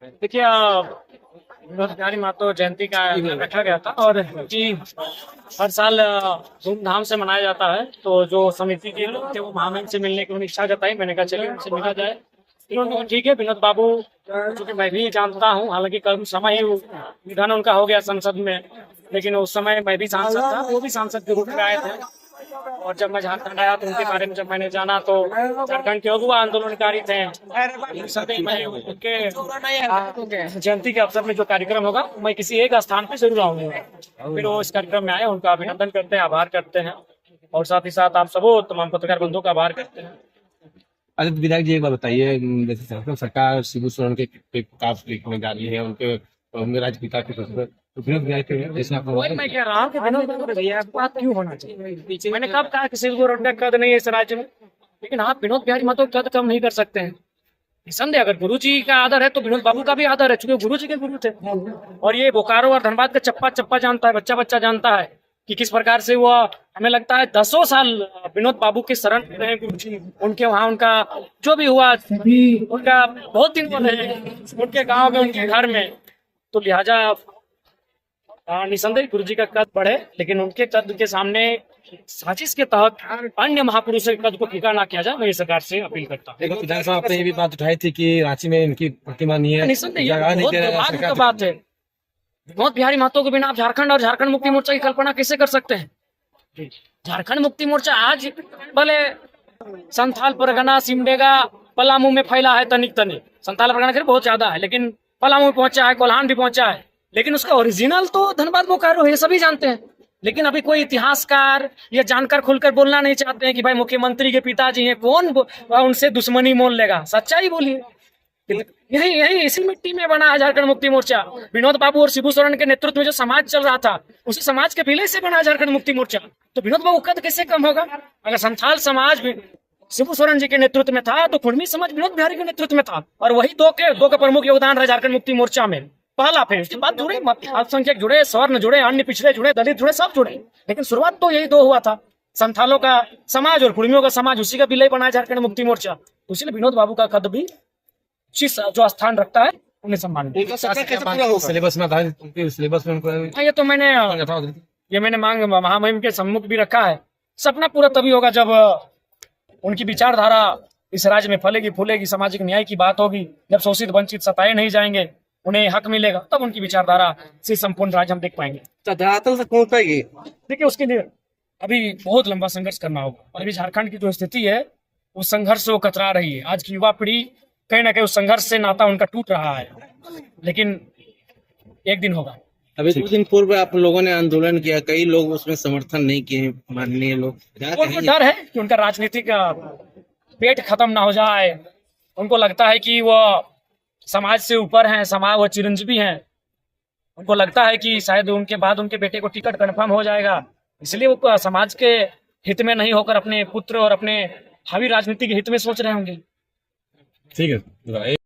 देखिए विनोद बिहारी महतो जयंती का रखा गया था और कि हर साल धूमधाम से मनाया जाता है। तो जो समिति के लोग थे वो महामहिम से मिलने की उन्हें इच्छा जताई। मैंने कहा चलिए उनसे मिला जाए। इन्होंने कहा, ठीक है विनोद बाबू, क्योंकि मैं भी जानता हूँ, हालांकि कम समय ही निधन उनका हो गया संसद में, लेकिन उस समय मैं भी सांसद था, वो भी सांसद के रूप में आए थे। और जब मैं झारखंड आया तो उनके बारे में जब मैंने जाना तो झारखंड के अगुआ आंदोलनकारी थे। मैं उनके जयंती के अवसर में जो कार्यक्रम होगा मैं किसी एक स्थान पे जरूर आऊंगा। फिर वो इस कार्यक्रम में आए, उनका अभिनंदन करते हैं, आभार करते हैं और साथ ही साथ आप सबो तमाम पत्रकार बंधुओं का आभार करते हैं। अच्छा तो विधायक जी एक बार बताइए, जैसे सरकार शिबू सोरेन के काफ लिखने जा रही है, उनके राजपिता के तौर पर, तो विनोद बिहारी के जैसे आप वही मैं कह रहा हूँ कि विनोद बिहारी भैया बात क्यों होना चाहिए। मैंने कब कहा कि सिल्वर रोड का कद नहीं है इस राज्य में, लेकिन आप विनोद बिहारी महतो कद कम नहीं कर सकते हैं। निसंदेह अगर गुरु जी का आदर है तो विनोद बाबू का भी आदर है, क्योंकि गुरु जी के गुरु थे। और ये बोकारो और धनबाद का चप्पा चप्पा जानता है, बच्चा बच्चा जानता है कि किस प्रकार से वो, हमें लगता है 10 साल विनोद बाबू के शरण में रहे गुरु जी। उनके वहाँ उनका जो भी हुआ, उनका बहुत दिन वो रहे उनके गाँव में, उनके घर में। तो लिहाजा निसंदेह गुरु जी का कद बढ़े, लेकिन उनके कद के सामने साजिश के तहत अन्य महापुरुषों के कद को फीका ना किया जाए। मैं ये सरकार से अपील करता हूँ। देखो विधायक साहब, आपने ये भी बात उठाई थी कि रांची में इनकी प्रतिमा नहीं है, निसंदेह ये जगह नहीं बहुत दे रहा है दुर्भाग्य का सरकार। बात है। विनोद बिहारी महतो के बिना आप झारखंड और झारखंड मुक्ति मोर्चा की कल्पना कैसे कर सकते हैं। झारखंड मुक्ति मोर्चा आज भले संथाल परगना, सिमडेगा, पलामू में फैला है तनिक तनिक, संथाल परगना फिर बहुत ज्यादा है, लेकिन पलामू में पहुंचा है, कोल्हान भी पहुंचा है, लेकिन उसका ओरिजिनल तो धनबाद बोकारो है, सभी जानते हैं। लेकिन अभी कोई इतिहासकार ये जानकर खुलकर बोलना नहीं चाहते हैं कि भाई मुख्यमंत्री के पिताजी हैं, कौन उनसे दुश्मनी मोल लेगा। सच्चाई बोलिए। यही यही इसी मिट्टी में बना है झारखंड मुक्ति मोर्चा। विनोद बाबू और शिबू सोरेन के नेतृत्व में जो समाज चल रहा था, उसी समाज के विलय से बना है झारखंड मुक्ति मोर्चा। तो विनोद बाबू कद कैसे कम होगा। अगर संथाल समाज शिबू सोरेन जी के नेतृत्व में था तो कुर्मी समाज विनोद बिहारी के नेतृत्व में था, और वही दो का प्रमुख योगदान रहा झारखंड मुक्ति मोर्चा में। पहला, फिर उसके बाद जुड़े अल्पसंख्यक जुड़े, स्वर्ण जुड़े, अन्य पिछड़े जुड़े, दलित जुड़े, सब जुड़े, लेकिन शुरुआत तो यही दो हुआ था, संथालों का समाज और कुर्मियों का समाज। उसी का विलय बना है झारखंड मुक्ति मोर्चा। तो इसलिए विनोद बाबू का कद भी जो स्थान रखता है उन्हें सम्मान। सिलेबस में था, उनके सिलेबस में उनको ये तो मैंने मांग महामहिम के सम्मुख भी रखा है। सपना पूरा तभी होगा जब उनकी विचारधारा इस राज्य में फलेगी फूलेगी, सामाजिक न्याय की बात होगी, जब शोषित वंचित सताए नहीं जाएंगे, उन्हें हक मिलेगा, तब उनकी विचारधारा से संपूर्ण राज्य हम देख पाएंगे। धरातल तक पहुंच पाएगी। देखिए उसके लिए अभी बहुत लंबा संघर्ष करना होगा, और अभी झारखंड की जो स्थिति है उस संघर्ष से वो कतरा रही है। आज की युवा पीढ़ी कहीं ना कहीं उस संघर्ष से नाता उनका टूट रहा है, लेकिन एक दिन होगा। अभी कुछ दिन पूर्व आप लोगों ने आंदोलन किया, कई लोग उसमें समर्थन नहीं किए, माननीय लोग, उनको डर है कि उनका राजनीतिक पेट खत्म ना हो जाए। उनको लगता है कि वो समाज से ऊपर हैं, समाज वो चिरंजीवी हैं। उनको लगता है कि शायद उनके बाद उनके बेटे को टिकट कंफर्म हो जाएगा, इसलिए वो समाज के हित में नहीं होकर अपने पुत्र और अपने भावी राजनीति के हित में सोच रहे होंगे। ठीक है।